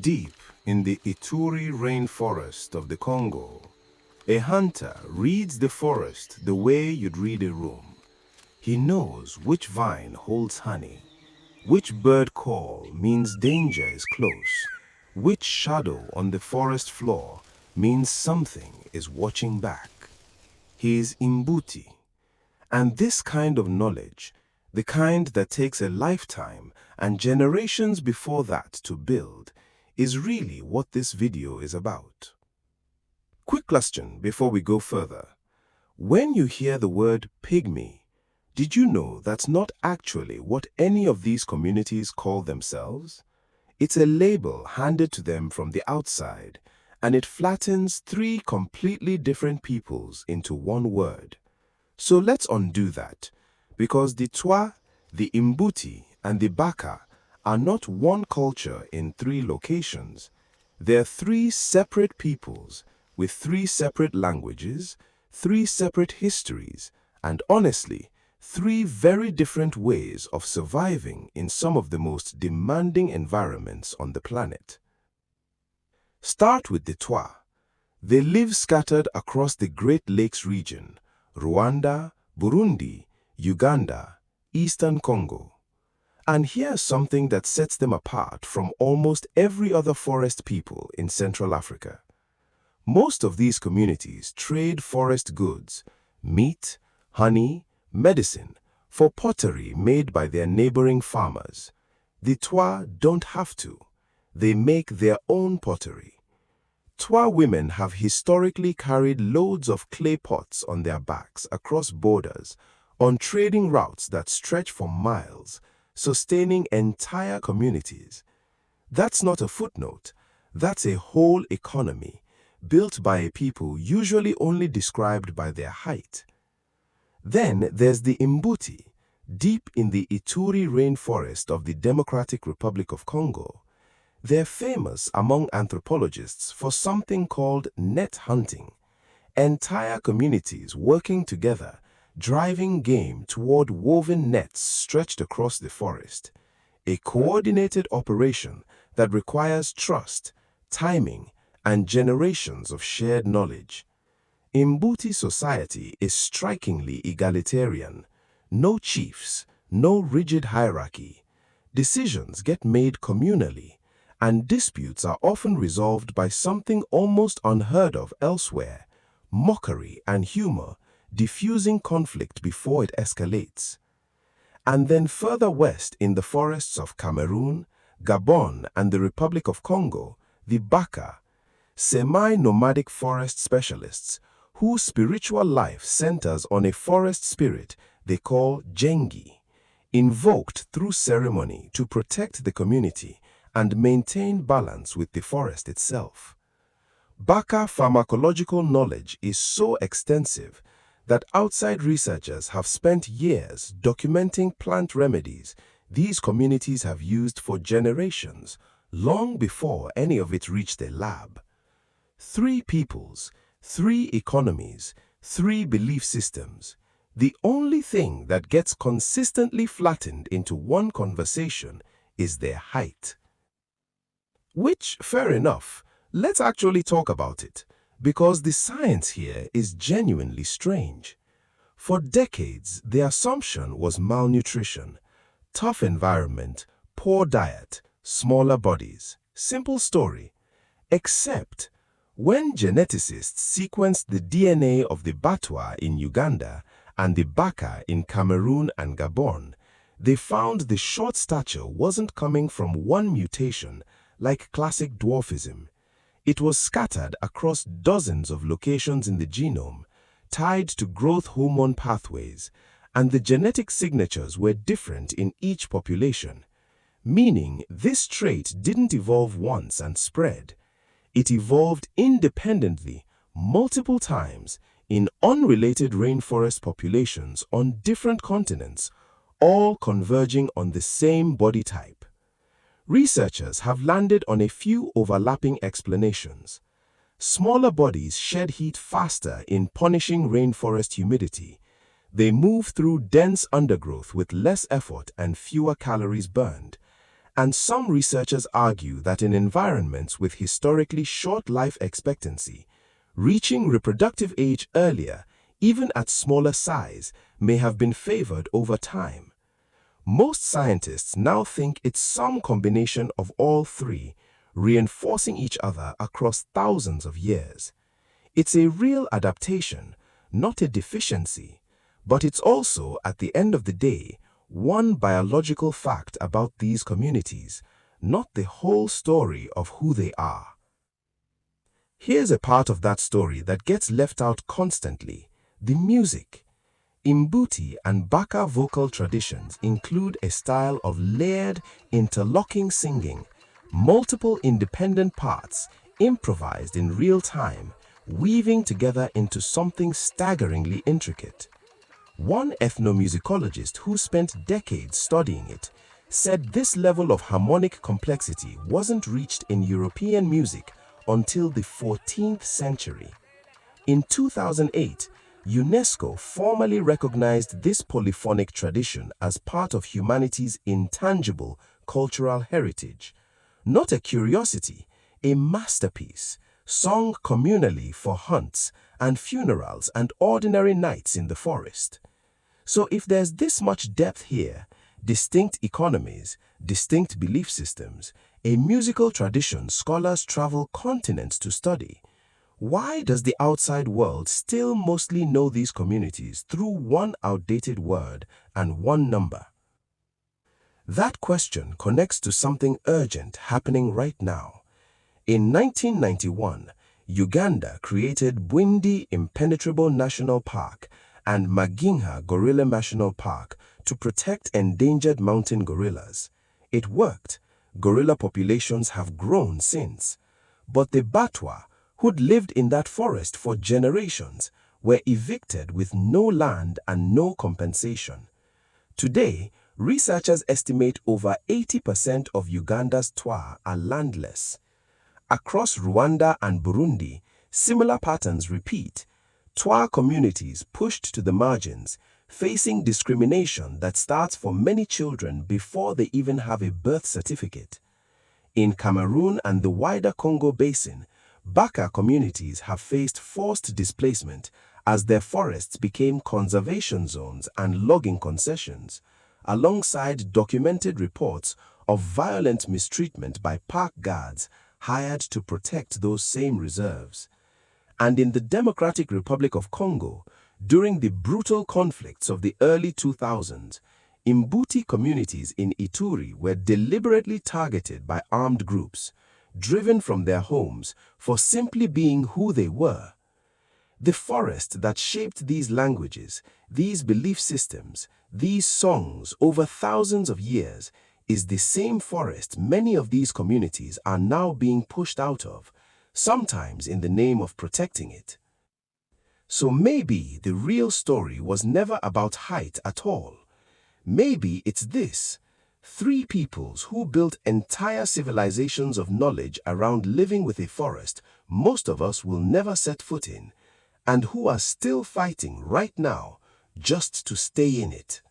Deep in the Ituri rainforest of the Congo, a hunter reads the forest the way you'd read a room. He knows which vine holds honey, which bird call means danger is close, which shadow on the forest floor means something is watching back. He is Mbuti, and this kind of knowledge, the kind that takes a lifetime and generations before that to build, is really what this video is about. Quick question before we go further. When you hear the word Pygmy, did you know that's not actually what any of these communities call themselves? It's a label handed to them from the outside, and it flattens three completely different peoples into one word. So let's undo that, because the Twa, the Mbuti, and the Baka are not one culture in three locations. They're three separate peoples with three separate languages, three separate histories, and honestly, three very different ways of surviving in some of the most demanding environments on the planet. Start with the Twa. They live scattered across the Great Lakes region, Rwanda, Burundi, Uganda, Eastern Congo. And here's something that sets them apart from almost every other forest people in Central Africa. Most of these communities trade forest goods, meat, honey, medicine, for pottery made by their neighboring farmers. The Twa don't have to. They make their own pottery. Twa women have historically carried loads of clay pots on their backs across borders on trading routes that stretch for miles, sustaining entire communities. That's not a footnote. That's a whole economy, built by a people usually only described by their height. Then there's the Mbuti, deep in the Ituri rainforest of the Democratic Republic of Congo. They're famous among anthropologists for something called net hunting. Entire communities working together, driving game toward woven nets stretched across the forest. A coordinated operation that requires trust, timing, and generations of shared knowledge. Mbuti society is strikingly egalitarian. No chiefs, no rigid hierarchy. Decisions get made communally, and disputes are often resolved by something almost unheard of elsewhere: mockery and humor, diffusing conflict before it escalates. And then further west in the forests of Cameroon, Gabon, and the Republic of Congo, the Baka, semi-nomadic forest specialists whose spiritual life centers on a forest spirit they call Jengi, invoked through ceremony to protect the community and maintain balance with the forest itself. Baka pharmacological knowledge is so extensive that outside researchers have spent years documenting plant remedies these communities have used for generations, long before any of it reached a lab. Three peoples, three economies, three belief systems. The only thing that gets consistently flattened into one conversation is their height. Which, fair enough, let's actually talk about it, because the science here is genuinely strange. For decades, the assumption was malnutrition, tough environment, poor diet, smaller bodies. Simple story. Except when geneticists sequenced the DNA of the Batwa in Uganda and the Baka in Cameroon and Gabon, they found the short stature wasn't coming from one mutation like classic dwarfism. It was scattered across dozens of locations in the genome, tied to growth hormone pathways, and the genetic signatures were different in each population, meaning this trait didn't evolve once and spread. It evolved independently multiple times in unrelated rainforest populations on different continents, all converging on the same body type. Researchers have landed on a few overlapping explanations. Smaller bodies shed heat faster in punishing rainforest humidity. They move through dense undergrowth with less effort and fewer calories burned. And some researchers argue that in environments with historically short life expectancy, reaching reproductive age earlier, even at smaller size, may have been favored over time. Most scientists now think it's some combination of all three, reinforcing each other across thousands of years. It's a real adaptation, not a deficiency, but it's also, at the end of the day, one biological fact about these communities, not the whole story of who they are. Here's a part of that story that gets left out constantly: the music. Mbuti and Baka vocal traditions include a style of layered, interlocking singing, multiple independent parts, improvised in real time, weaving together into something staggeringly intricate. One ethnomusicologist who spent decades studying it said this level of harmonic complexity wasn't reached in European music until the 14th century. In 2008, UNESCO formally recognized this polyphonic tradition as part of humanity's intangible cultural heritage. Not a curiosity, a masterpiece, sung communally for hunts and funerals and ordinary nights in the forest. So if there's this much depth here, distinct economies, distinct belief systems, a musical tradition scholars travel continents to study, why does the outside world still mostly know these communities through one outdated word and one number? That question connects to something urgent happening right now. In 1991, Uganda created Bwindi Impenetrable National Park and Maginha Gorilla National Park to protect endangered mountain gorillas. It worked. Gorilla populations have grown since. But the Batwa, who'd lived in that forest for generations, were evicted with no land and no compensation. Today, researchers estimate over 80% of Uganda's Twa are landless. Across Rwanda and Burundi, similar patterns repeat. Twa communities pushed to the margins, facing discrimination that starts for many children before they even have a birth certificate. In Cameroon and the wider Congo basin, Baka communities have faced forced displacement as their forests became conservation zones and logging concessions, alongside documented reports of violent mistreatment by park guards hired to protect those same reserves. And in the Democratic Republic of Congo, during the brutal conflicts of the early 2000s, Mbuti communities in Ituri were deliberately targeted by armed groups, driven from their homes for simply being who they were. The forest that shaped these languages, these belief systems, these songs over thousands of years is the same forest many of these communities are now being pushed out of, sometimes in the name of protecting it. So maybe the real story was never about height at all. Maybe it's this: three peoples who built entire civilizations of knowledge around living with a forest most of us will never set foot in, and who are still fighting right now just to stay in it.